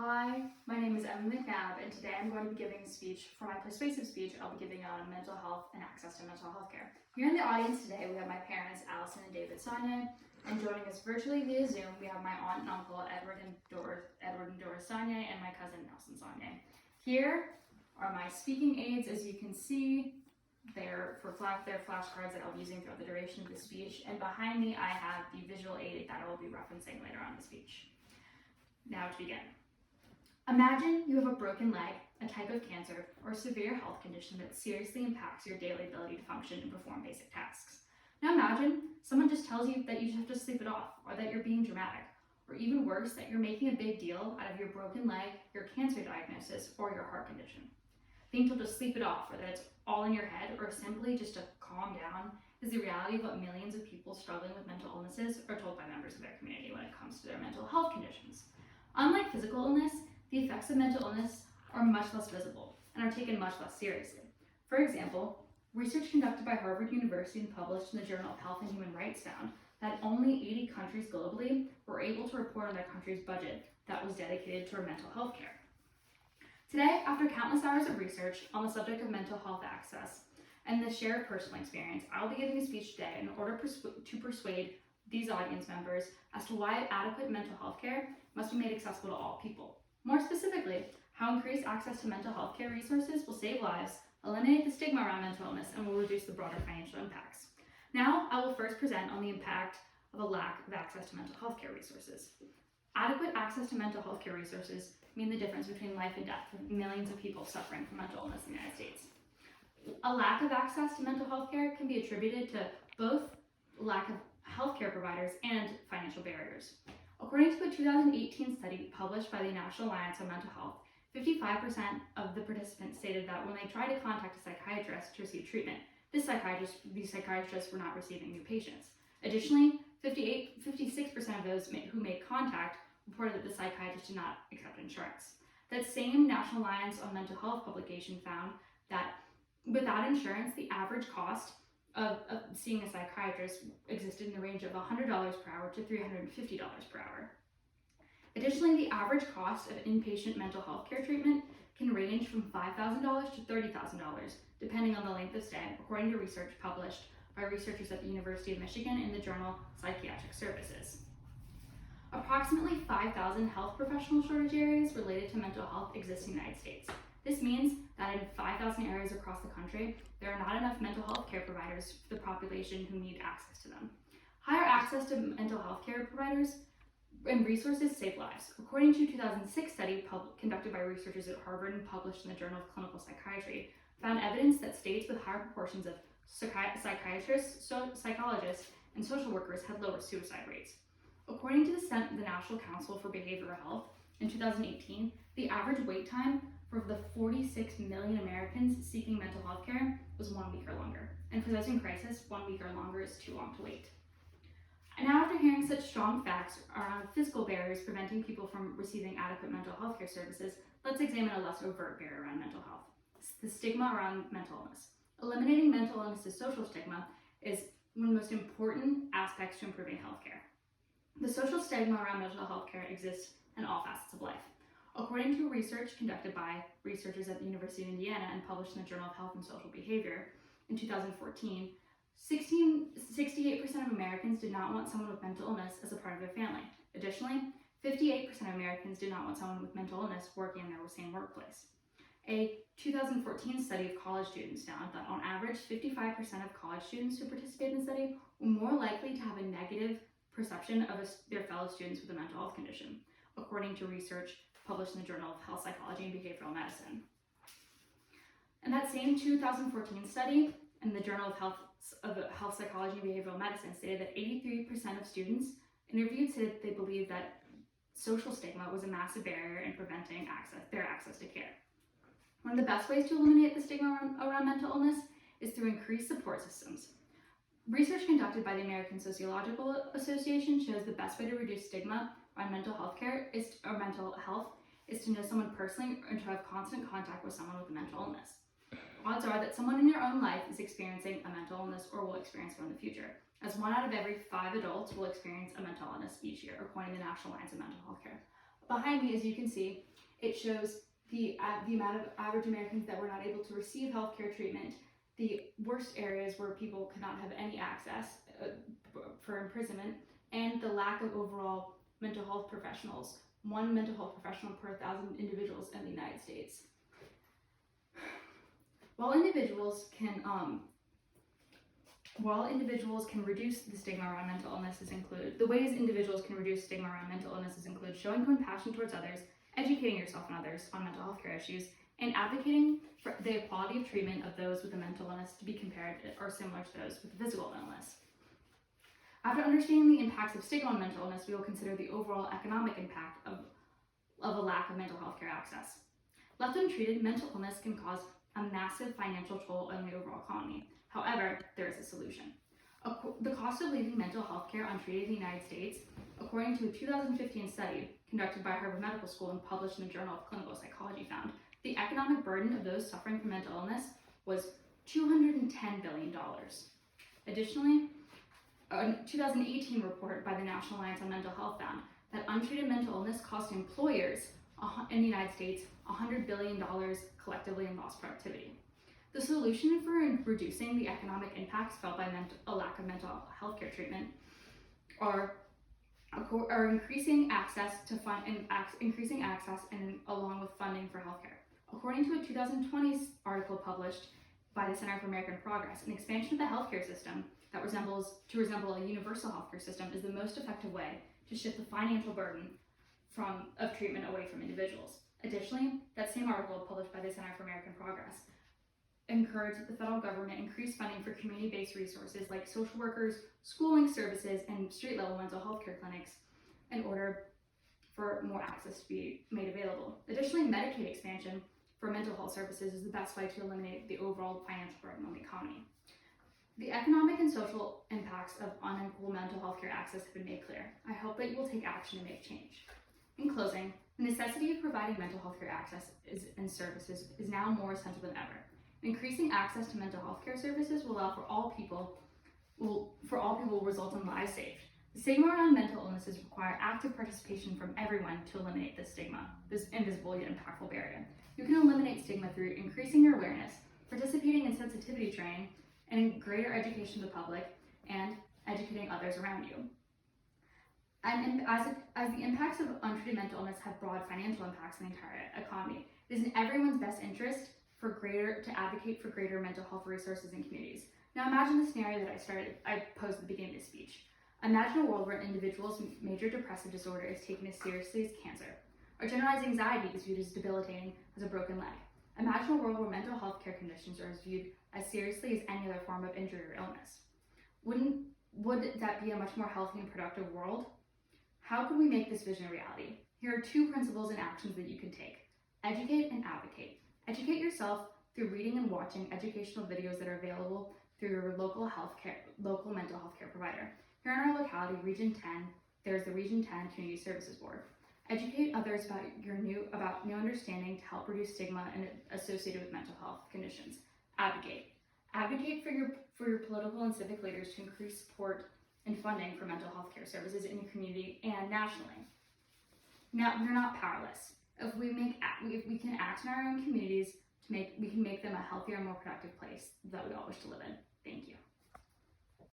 Hi, my name is Emma McNabb, and today I'm going to be giving a speech. For my persuasive speech, I'll be giving on mental health and access to mental health care. Here in the audience today, we have my parents, Allison and David Sonye, and joining us virtually via Zoom, we have my aunt and uncle, Edward and Doris Sonye, and my cousin, Nelson Sonye. Here are my speaking aids. As you can see, they're flashcards that I'll be using throughout the duration of the speech, and behind me, I have the visual aid that I will be referencing later on in the speech. Now to begin. Imagine you have a broken leg, a type of cancer, or a severe health condition that seriously impacts your daily ability to function and perform basic tasks. Now imagine someone just tells you that you just have to sleep it off, or that you're being dramatic, or even worse, that you're making a big deal out of your broken leg, your cancer diagnosis, or your heart condition. Think you'll just sleep it off, or that it's all in your head, or simply just to calm down, is the reality of what millions of people struggling with mental illnesses are told by members of their community when it comes to their mental health conditions. Unlike physical illness, the effects of mental illness are much less visible and are taken much less seriously. For example, research conducted by Harvard University and published in the Journal of Health and Human Rights found that only 80 countries globally were able to report on their country's budget that was dedicated to mental health care. Today, after countless hours of research on the subject of mental health access and the shared personal experience, I will be giving a speech today in order to persuade these audience members as to why adequate mental health care must be made accessible to all people. More specifically, how increased access to mental health care resources will save lives, eliminate the stigma around mental illness, and will reduce the broader financial impacts. Now, I will first present on the impact of a lack of access to mental health care resources. Adequate access to mental health care resources mean the difference between life and death for millions of people suffering from mental illness in the United States. A lack of access to mental health care can be attributed to both lack of healthcare providers and financial barriers. According to a 2018 study published by the National Alliance on Mental Health, 55% of the participants stated that when they tried to contact a psychiatrist to receive treatment, these psychiatrists were not receiving new patients. Additionally, 56% of those who made contact reported that the psychiatrist did not accept insurance. That same National Alliance on Mental Health publication found that without insurance, the average cost of seeing a psychiatrist existed in the range of $100 per hour to $350 per hour. Additionally, the average cost of inpatient mental health care treatment can range from $5,000 to $30,000, depending on the length of stay, according to research published by researchers at the University of Michigan in the journal Psychiatric Services. Approximately 5,000 health professional shortage areas related to mental health exist in the United States. This means that in 5,000 areas across the country, there are not enough mental health care providers for the population who need access to them. Higher access to mental health care providers and resources save lives. According to a 2006 study conducted by researchers at Harvard and published in the Journal of Clinical Psychiatry, found evidence that states with higher proportions of psychiatrists, psychologists, and social workers had lower suicide rates. According to the National Council for Behavioral Health, in 2018, the average wait time for the 46 million Americans seeking mental health care was 1 week or longer. And for those in crisis, 1 week or longer is too long to wait. And now, after hearing such strong facts around physical barriers preventing people from receiving adequate mental health care services, let's examine a less overt barrier around mental health: the stigma around mental illness. Eliminating mental illness's social stigma is one of the most important aspects to improving healthcare. The social stigma around mental health care exists in all facets of life. According to research conducted by researchers at the University of Indiana and published in the Journal of Health and Social Behavior in 2014, 68% of Americans did not want someone with mental illness as a part of their family. Additionally, 58% of Americans did not want someone with mental illness working in their same workplace. A 2014 study of college students found that on average, 55% of college students who participated in the study were more likely to have a negative perception of their fellow students with a mental health condition, according to research published in the Journal of Health Psychology and Behavioral Medicine. And that same 2014 study in the Journal of Health Psychology and Behavioral Medicine stated that 83% of students interviewed said that they believed that social stigma was a massive barrier in preventing their access to care. One of the best ways to eliminate the stigma around mental illness is through increased support systems. Research conducted by the American Sociological Association shows the best way to reduce stigma around mental health is to know someone personally and to have constant contact with someone with a mental illness. Odds are that someone in your own life is experiencing a mental illness or will experience one in the future, as 1 out of every 5 adults will experience a mental illness each year, according to the National Alliance on Mental Health Care. Behind me, as you can see, it shows the amount of average Americans that were not able to receive healthcare treatment, the worst areas where people could not have any access for imprisonment, and the lack of overall mental health professionals, one mental health professional per 1,000 individuals in the United States. While individuals can reduce the stigma around mental illnesses include, the ways individuals can reduce stigma around mental illnesses include showing compassion towards others, educating yourself and others on mental health care issues, and advocating for the equality of treatment of those with a mental illness to be compared or similar to those with a physical illness. After understanding the impacts of stigma on mental illness, we will consider the overall economic impact of a lack of mental health care access. Left untreated, mental illness can cause a massive financial toll on the overall economy. However, there is a solution. The cost of leaving mental health care untreated in the United States, according to a 2015 study conducted by Harvard Medical School and published in the Journal of Clinical Psychology, found the economic burden of those suffering from mental illness was $210 billion. Additionally, a 2018 report by the National Alliance on Mental Health found that untreated mental illness cost employers in the United States $100 billion collectively in lost productivity. The solution for reducing the economic impacts felt by a lack of mental health care treatment are increasing access to and along with funding for healthcare. According to a 2020 article published by the Center for American Progress, an expansion of the healthcare system that resemble a universal healthcare system is the most effective way to shift the financial burden of treatment away from individuals. Additionally, that same article published by the Center for American Progress encouraged the federal government increase funding for community-based resources like social workers, schooling services, and street-level mental health care clinics in order for more access to be made available. Additionally, Medicaid expansion for mental health services is the best way to eliminate the overall financial burden on the economy. The economic and social impacts of unequal mental health care access have been made clear. I hope that you will take action to make change. In closing, the necessity of providing mental health care access and services is now more essential than ever. Increasing access to mental health care services will allow for all people will result in lives saved. The stigma around mental illnesses require active participation from everyone to eliminate this stigma, this invisible yet impactful barrier. You can eliminate stigma through increasing your awareness, participating in sensitivity training, and greater education of the public, and educating others around you. And as the impacts of untreated mental illness have broad financial impacts on the entire economy, it is in everyone's best interest to advocate for greater mental health resources in communities. Now imagine the scenario that I posed at the beginning of this speech. Imagine a world where an individual's major depressive disorder is taken as seriously as cancer, or generalized anxiety is viewed as debilitating as a broken leg. Imagine a world where mental health care conditions are viewed as seriously as any other form of injury or illness. Would that be a much more healthy and productive world? How can we make this vision a reality? Here are 2 principles and actions that you can take. Educate and advocate. Educate yourself through reading and watching educational videos that are available through your local mental health care provider. Here in our locality, Region 10, there's the Region 10 Community Services Board. Educate others about new understanding to help reduce stigma associated with mental health conditions. Advocate. Advocate for your political and civic leaders to increase support and funding for mental health care services in your community and nationally. Now, you're not powerless. If we can act in our own communities, we can make them a healthier and more productive place that we all wish to live in. Thank you.